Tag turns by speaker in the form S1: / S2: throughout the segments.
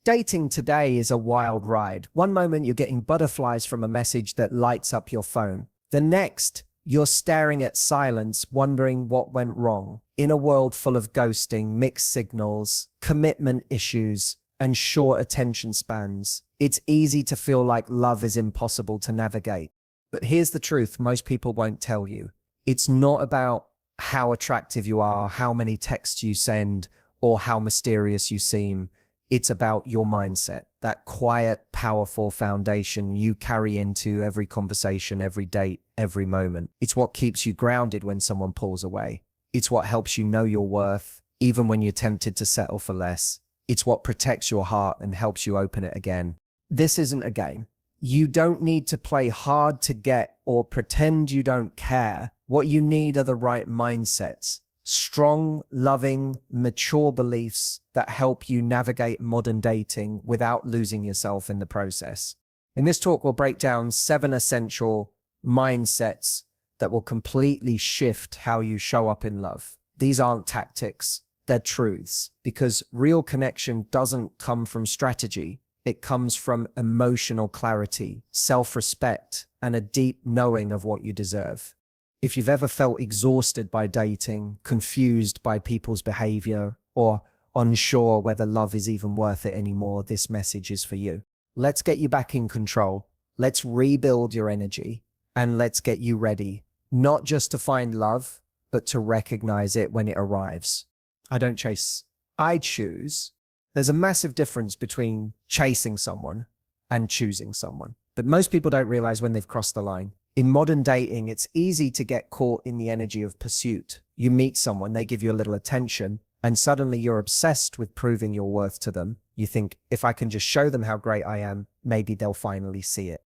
S1: Dating today is a wild ride. One moment you're getting butterflies from a message that lights up your phone. The next, you're staring at silence, wondering what went wrong. In a world full of ghosting, mixed signals, commitment issues, and short attention spans, it's easy to feel like love is impossible to navigate. But here's the truth most people won't tell you. It's not about how attractive you are, how many texts you send, or how mysterious you seem. It's about your mindset, that quiet, powerful foundation you carry into every conversation, every date, every moment. It's what keeps you grounded when someone pulls away. It's what helps you know your worth, even when you're tempted to settle for less. It's what protects your heart and helps you open it again. This isn't a game. You don't need to play hard to get or pretend you don't care. What you need are the right mindsets. Strong, loving, mature beliefs that help you navigate modern dating without losing yourself in the process. In this talk, we'll break down 7 essential mindsets that will completely shift how you show up in love. These aren't tactics, they're truths, because real connection doesn't come from strategy. It comes from emotional clarity, self-respect, and a deep knowing of what you deserve. If you've ever felt exhausted by dating, confused by people's behavior, or unsure whether love is even worth it anymore, this message is for you. Let's get you back in control. Let's rebuild your energy, and let's get you ready, not just to find love, but to recognize it when it arrives. I don't chase, I choose. There's a massive difference between chasing someone and choosing someone. But most people don't realize when they've crossed the line. In modern dating, it's easy to get caught in the energy of pursuit. You meet someone, they give you a little attention, and suddenly you're obsessed with proving your worth to them. You think, if I can just show them how great I am, maybe they'll finally see it.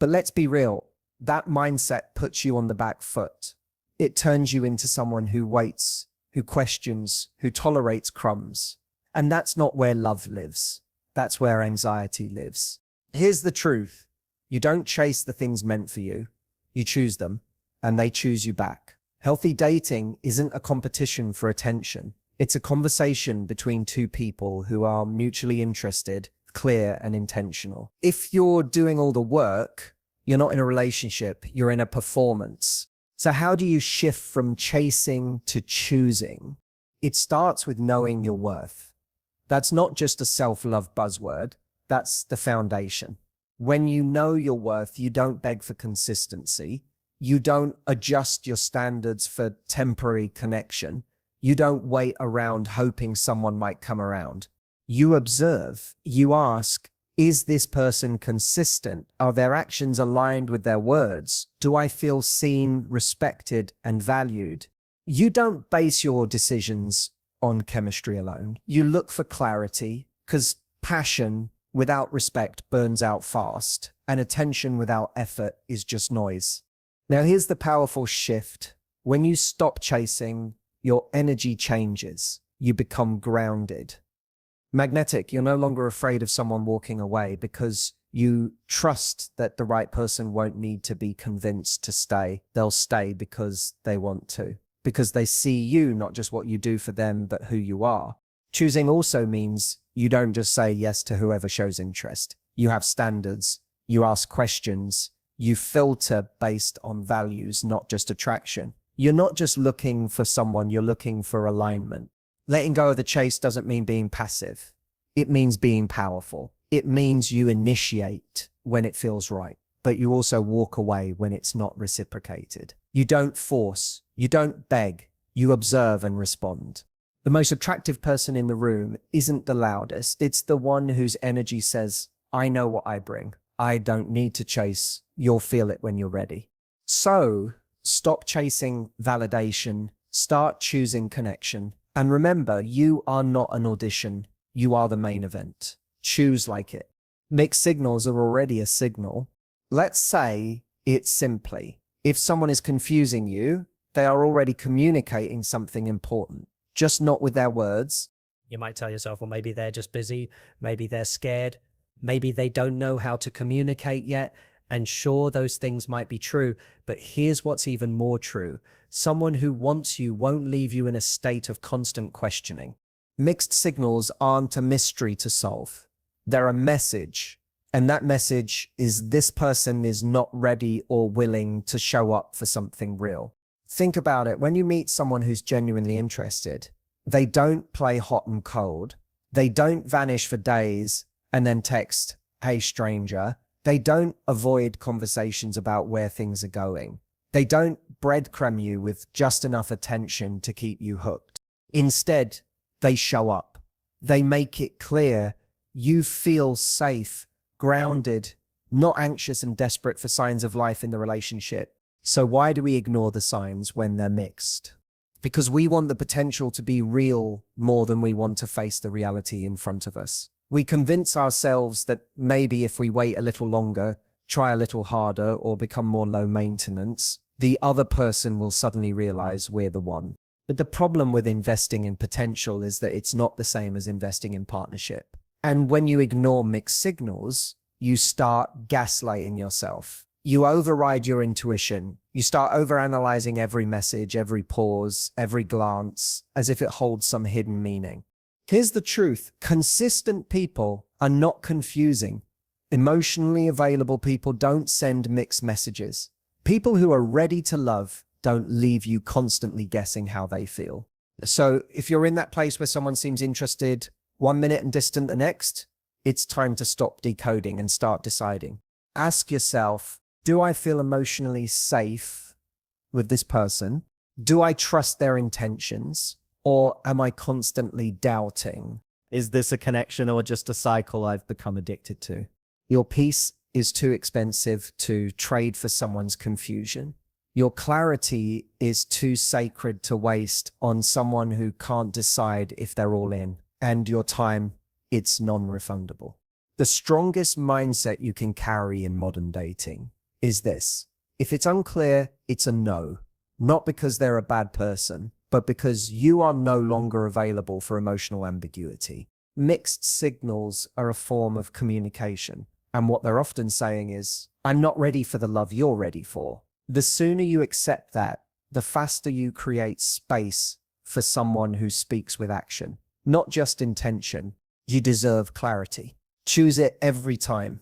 S1: But let's be real, that mindset puts you on the back foot. It turns you into someone who waits, who questions, who tolerates crumbs. And that's not where love lives. That's where anxiety lives. Here's the truth. You don't chase the things meant for you. You choose them, and they choose you back. Healthy dating isn't a competition for attention. It's a conversation between two people who are mutually interested, clear, and intentional. If you're doing all the work, you're not in a relationship, you're in a performance. So how do you shift from chasing to choosing? It starts with knowing your worth. That's not just a self-love buzzword, that's the foundation. When you know your worth, you don't beg for consistency. You don't adjust your standards for temporary connection. You don't wait around hoping someone might come around. You observe, you ask, is this person consistent? Are their actions aligned with their words? Do I feel seen, respected, and valued? You don't base your decisions on chemistry alone. You look for clarity, because passion without respect burns out fast, and attention without effort is just noise. Now here's the powerful shift. When you stop chasing, your energy changes. You become grounded. Magnetic, you're no longer afraid of someone walking away because you trust that the right person won't need to be convinced to stay. They'll stay because they want to, because they see you, not just what you do for them, but who you are. Choosing also means you don't just say yes to whoever shows interest. You have standards, you ask questions, you filter based on values, not just attraction. You're not just looking for someone, you're looking for alignment. Letting go of the chase doesn't mean being passive. It means being powerful. It means you initiate when it feels right, but you also walk away when it's not reciprocated. You don't force, you don't beg, you observe and respond. The most attractive person in the room isn't the loudest. It's the one whose energy says, I know what I bring. I don't need to chase. You'll feel it when you're ready. So stop chasing validation. Start choosing connection. And remember, you are not an audition. You are the main event. Choose like it. Mixed signals are already a signal. Let's say it simply. If someone is confusing you, they are already communicating something important. Just not with their words.
S2: You might tell yourself, well, maybe they're just busy, maybe they're scared, maybe they don't know how to communicate yet. And sure, those things might be true, but here's what's even more true. Someone who wants you won't leave you in a state of constant questioning. Mixed signals aren't a mystery to solve.
S1: They're a message. And that message is this person is not ready or willing to show up for something real. Think about it. When you meet someone who's genuinely interested, they don't play hot and cold. They don't vanish for days and then text, "Hey, stranger." They don't avoid conversations about where things are going. They don't breadcrumb you with just enough attention to keep you hooked. Instead, they show up. They make it clear you feel safe, grounded, not anxious and desperate for signs of life in the relationship. So why do we ignore the signs when they're mixed? Because we want the potential to be real more than we want to face the reality in front of us. We convince ourselves that maybe if we wait a little longer, try a little harder, or become more low maintenance, the other person will suddenly realize we're the one. But the problem with investing in potential is that it's not the same as investing in partnership. And when you ignore mixed signals, you start gaslighting yourself. You override your intuition. You start overanalyzing every message, every pause, every glance, as if it holds some hidden meaning. Here's the truth. Consistent people are not confusing. Emotionally available people don't send mixed messages. People who are ready to love don't leave you constantly guessing how they feel. So if you're in that place where someone seems interested 1 minute and distant the next, it's time to stop decoding and start deciding. Ask yourself, do I feel emotionally safe with this person? Do I trust their intentions? Or am I constantly doubting? Is this a connection or just a cycle I've become addicted to? Your peace is too expensive to trade for someone's confusion. Your clarity is too sacred to waste on someone who can't decide if they're all in. And your time, it's non-refundable. The strongest mindset you can carry in modern dating is this. If it's unclear, it's a no. Not because they're a bad person, but because you are no longer available for emotional ambiguity. Mixed signals are a form of communication. And what they're often saying is, I'm not ready for the love you're ready for. The sooner you accept that, the faster you create space for someone who speaks with action. Not just intention. You deserve clarity. Choose it every time.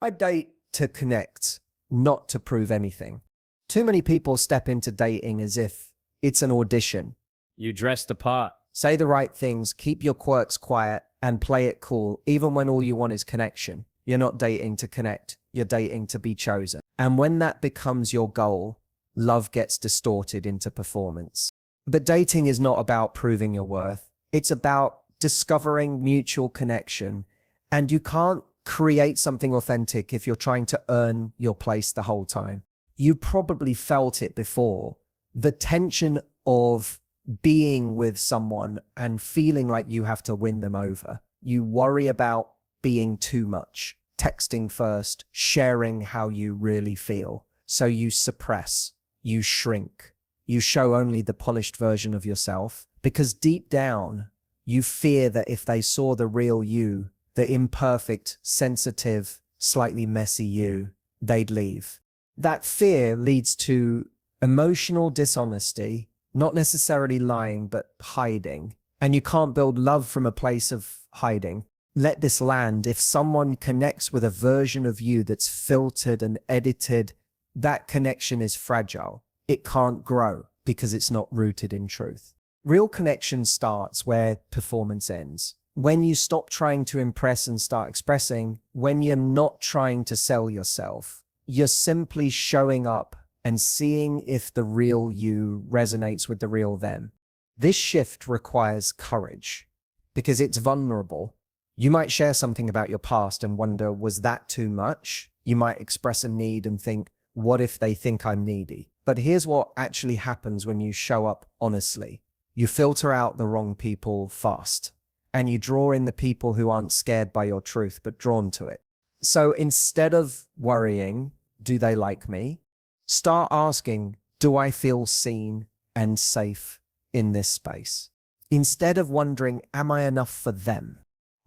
S1: I date to connect, not to prove anything. Too many people step into dating as if it's an audition.
S3: You dress the part.
S1: Say the right things, keep your quirks quiet, and play it cool, even when all you want is connection. You're not dating to connect. You're dating to be chosen. And when that becomes your goal, love gets distorted into performance. But dating is not about proving your worth. It's about discovering mutual connection. And you can't create something authentic if you're trying to earn your place the whole time. You probably felt it before. The tension of being with someone and feeling like you have to win them over. You worry about being too much, texting first, sharing how you really feel. So you suppress, you shrink, you show only the polished version of yourself because deep down, you fear that if they saw the real you, the imperfect, sensitive, slightly messy you, they'd leave. That fear leads to emotional dishonesty, not necessarily lying, but hiding. And you can't build love from a place of hiding. Let this land. If someone connects with a version of you that's filtered and edited, that connection is fragile. It can't grow because it's not rooted in truth. Real connection starts where performance ends. When you stop trying to impress and start expressing, when you're not trying to sell yourself, you're simply showing up and seeing if the real you resonates with the real them. This shift requires courage because it's vulnerable. You might share something about your past and wonder, was that too much? You might express a need and think, what if they think I'm needy? But here's what actually happens when you show up honestly. You filter out the wrong people fast, and you draw in the people who aren't scared by your truth, but drawn to it. So instead of worrying, do they like me? Start asking, do I feel seen and safe in this space? Instead of wondering, am I enough for them?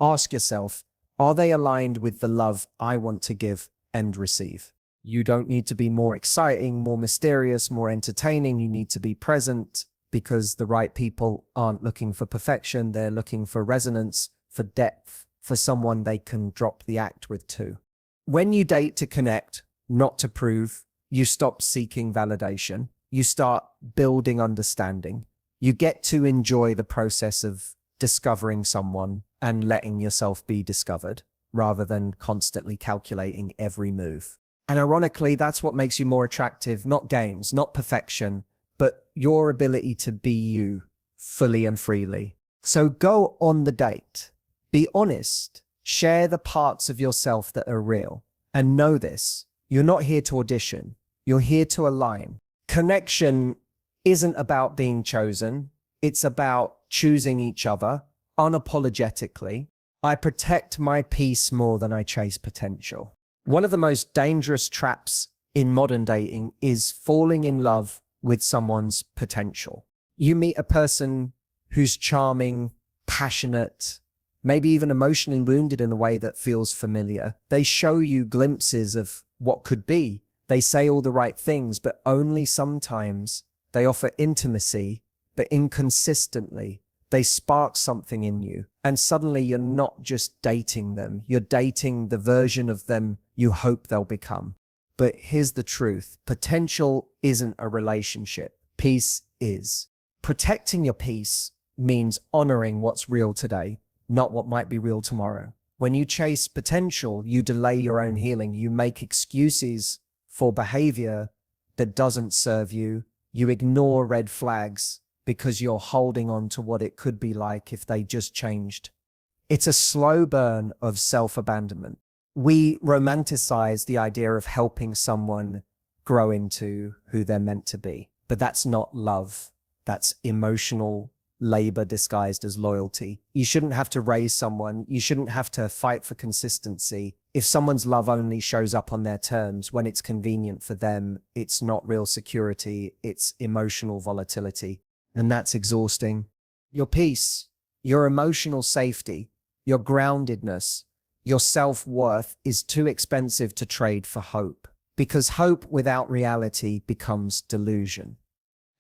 S1: Ask yourself, are they aligned with the love I want to give and receive? You don't need to be more exciting, more mysterious, more entertaining. You need to be present because the right people aren't looking for perfection. They're looking for resonance, for depth, for someone they can drop the act with too. When you date to connect, not to prove, you stop seeking validation. You start building understanding. You get to enjoy the process of discovering someone and letting yourself be discovered rather than constantly calculating every move. And ironically, that's what makes you more attractive, not games, not perfection, but your ability to be you fully and freely. So go on the date. Be honest. Share the parts of yourself that are real. And know this, you're not here to audition. You're here to align. Connection isn't about being chosen. It's about choosing each other unapologetically. I protect my peace more than I chase potential. One of the most dangerous traps in modern dating is falling in love with someone's potential. You meet a person who's charming, passionate, maybe even emotionally wounded in a way that feels familiar. They show you glimpses of what could be. They say all the right things, but only sometimes. They offer intimacy, but inconsistently. They spark something in you. And suddenly you're not just dating them. You're dating the version of them you hope they'll become. But here's the truth. Potential isn't a relationship. Peace is. Protecting your peace means honoring what's real today, not what might be real tomorrow. When you chase potential, you delay your own healing. You make excuses for behavior that doesn't serve you. You ignore red flags because you're holding on to what it could be like if they just changed. It's a slow burn of self-abandonment. We romanticize the idea of helping someone grow into who they're meant to be, but that's not love. That's emotional labor disguised as loyalty. You shouldn't have to raise someone. You shouldn't have to fight for consistency. If someone's love only shows up on their terms when it's convenient for them, it's not real security, it's emotional volatility. And that's exhausting. Your peace, your emotional safety, your groundedness, your self-worth is too expensive to trade for hope, because hope without reality becomes delusion.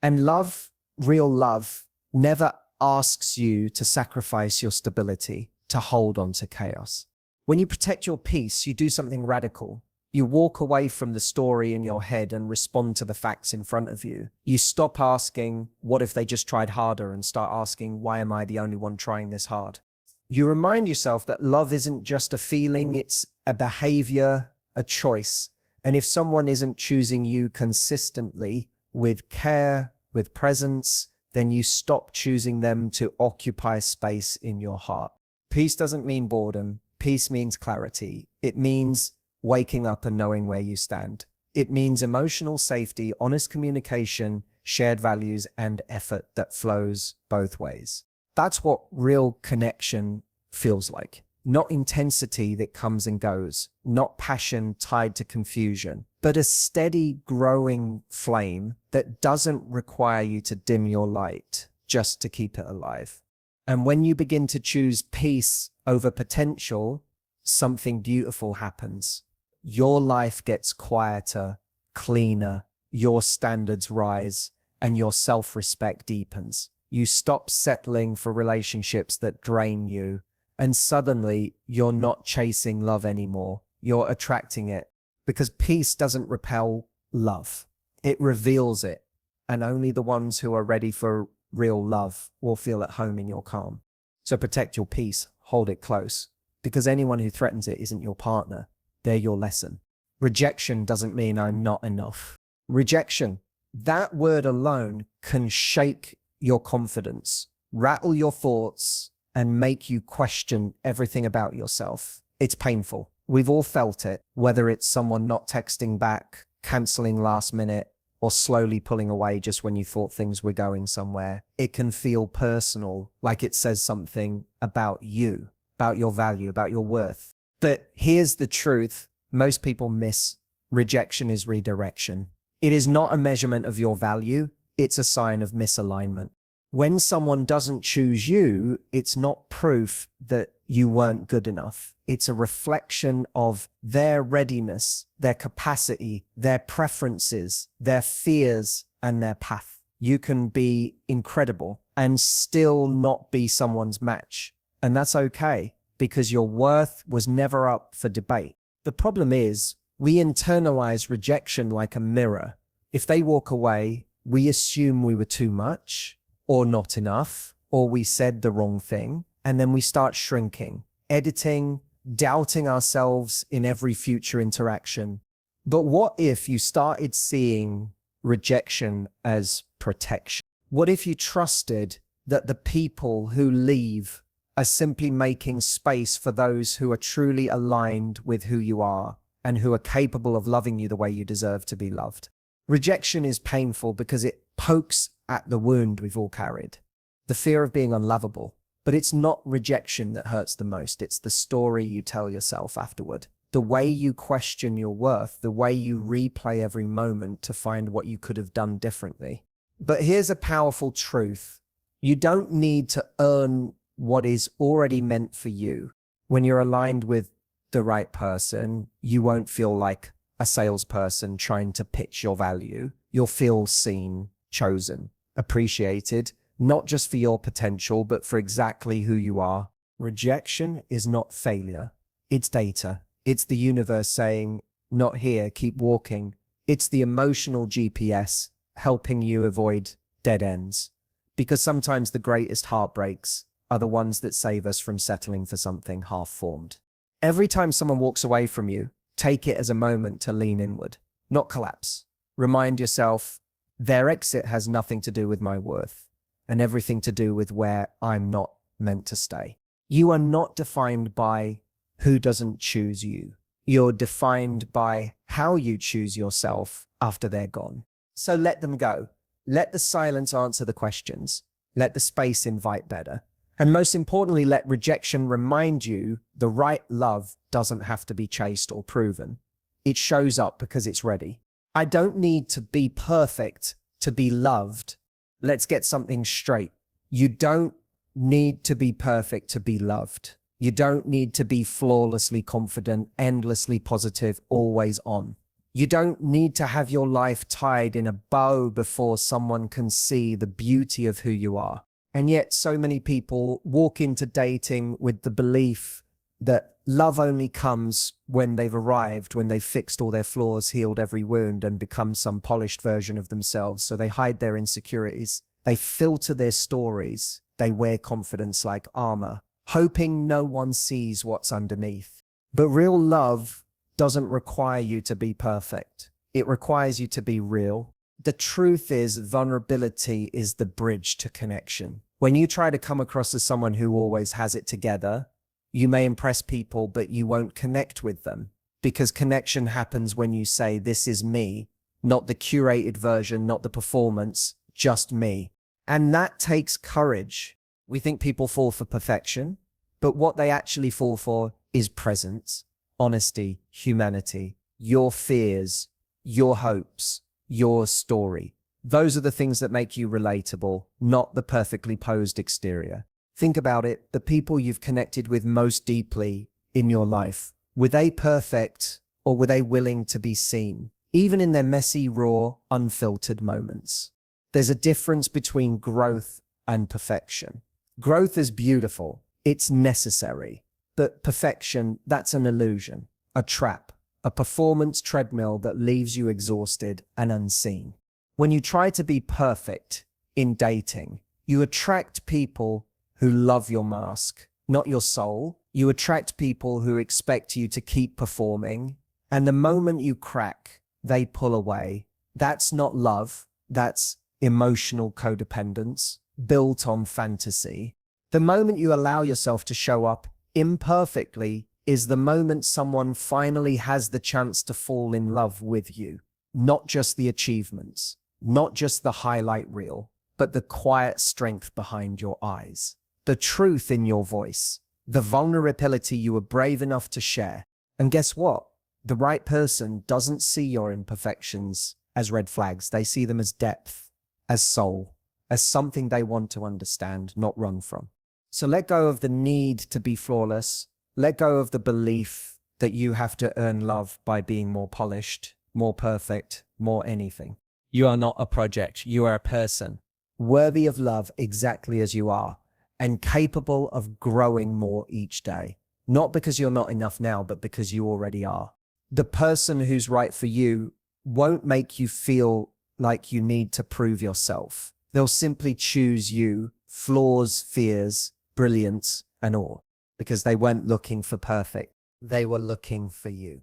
S1: And love, real love, never asks you to sacrifice your stability to hold on to chaos. When you protect your peace, you do something radical. You walk away from the story in your head and respond to the facts in front of you. You stop asking, what if they just tried harder, and start asking, why am I the only one trying this hard? You remind yourself that love isn't just a feeling, it's a behavior, a choice. And if someone isn't choosing you consistently with care, with presence, then you stop choosing them to occupy space in your heart. Peace doesn't mean boredom. Peace means clarity. It means waking up and knowing where you stand. It means emotional safety, honest communication, shared values, and effort that flows both ways. That's what real connection feels like. Not intensity that comes and goes, not passion tied to confusion, but a steady growing flame that doesn't require you to dim your light just to keep it alive. And when you begin to choose peace over potential, something beautiful happens. Your life gets quieter, cleaner, your standards rise, and your self-respect deepens. You stop settling for relationships that drain you, and suddenly you're not chasing love anymore. You're attracting it, because peace doesn't repel love. It reveals it, and only the ones who are ready for real love will feel at home in your calm. So protect your peace, hold it close, because anyone who threatens it isn't your partner. They're your lesson. Rejection doesn't mean I'm not enough. Rejection, that word alone can shake your confidence, rattle your thoughts, and make you question everything about yourself. It's painful. We've all felt it, whether it's someone not texting back, canceling last minute, or slowly pulling away just when you thought things were going somewhere. It can feel personal, like it says something about you, about your value, about your worth. But here's the truth most people miss. Rejection is redirection. It is not a measurement of your value. It's a sign of misalignment. When someone doesn't choose you, it's not proof that you weren't good enough. It's a reflection of their readiness, their capacity, their preferences, their fears, and their path. You can be incredible and still not be someone's match. And that's okay. because your worth was never up for debate. The problem is, we internalize rejection like a mirror. If they walk away, we assume we were too much, or not enough, or we said the wrong thing, and then we start shrinking, editing, doubting ourselves in every future interaction. But what if you started seeing rejection as protection? What if you trusted that the people who leave are simply making space for those who are truly aligned with who you are and who are capable of loving you the way you deserve to be loved? Rejection is painful because it pokes at the wound we've all carried, the fear of being unlovable. But it's not rejection that hurts the most. It's the story you tell yourself afterward. The way you question your worth, the way you replay every moment to find what you could have done differently. But here's a powerful truth. You don't need to earn what is already meant for you. When you're aligned with the right person, you won't feel like a salesperson trying to pitch your value. You'll feel seen, chosen, appreciated, not just for your potential, but for exactly who you are. Rejection is not failure. It's data. It's the universe saying, not here, keep walking. It's the emotional GPS helping you avoid dead ends. Because sometimes the greatest heartbreaks are the ones that save us from settling for something half-formed. Every time someone walks away from you, take it as a moment to lean inward, not collapse. Remind yourself, their exit has nothing to do with my worth and everything to do with where I'm not meant to stay. You are not defined by who doesn't choose you. You're defined by how you choose yourself after they're gone. So let them go. Let the silence answer the questions. Let the space invite better. And most importantly, let rejection remind you the right love doesn't have to be chased or proven. It shows up because it's ready. I don't need to be perfect to be loved. Let's get something straight. You don't need to be perfect to be loved. You don't need to be flawlessly confident, endlessly positive, always on. You don't need to have your life tied in a bow before someone can see the beauty of who you are. And yet so many people walk into dating with the belief that love only comes when they've arrived, when they've fixed all their flaws, healed every wound, and become some polished version of themselves. So they hide their insecurities. They filter their stories. They wear confidence like armor, hoping no one sees what's underneath. But real love doesn't require you to be perfect. It requires you to be real. The truth is, vulnerability is the bridge to connection. When you try to come across as someone who always has it together, you may impress people, but you won't connect with them, because connection happens when you say, this is me, not the curated version, not the performance, just me. And that takes courage. We think people fall for perfection, but what they actually fall for is presence, honesty, humanity, your fears, your hopes, your story. Those are the things that make you relatable, not the perfectly posed exterior. Think about it. The people you've connected with most deeply in your life, were they perfect or were they willing to be seen, even in their messy, raw, unfiltered moments? There's a difference between growth and perfection. Growth is beautiful. It's necessary. But perfection, that's an illusion, a trap, a performance treadmill that leaves you exhausted and unseen. When you try to be perfect in dating, you attract people who love your mask, not your soul. You attract people who expect you to keep performing. And the moment you crack, they pull away. That's not love. That's emotional codependence built on fantasy. The moment you allow yourself to show up imperfectly is the moment someone finally has the chance to fall in love with you. Not just the achievements, not just the highlight reel, but the quiet strength behind your eyes, the truth in your voice, the vulnerability you were brave enough to share. And guess what? The right person doesn't see your imperfections as red flags. They see them as depth, as soul, as something they want to understand, not run from. So let go of the need to be flawless. Let go of the belief that you have to earn love by being more polished, more perfect, more anything. You are not a project. You are a person, worthy of love exactly as you are, and capable of growing more each day. Not because you're not enough now, but because you already are. The person who's right for you won't make you feel like you need to prove yourself. They'll simply choose you, flaws, fears, brilliance, and all, because they weren't looking for perfect. They were looking for you.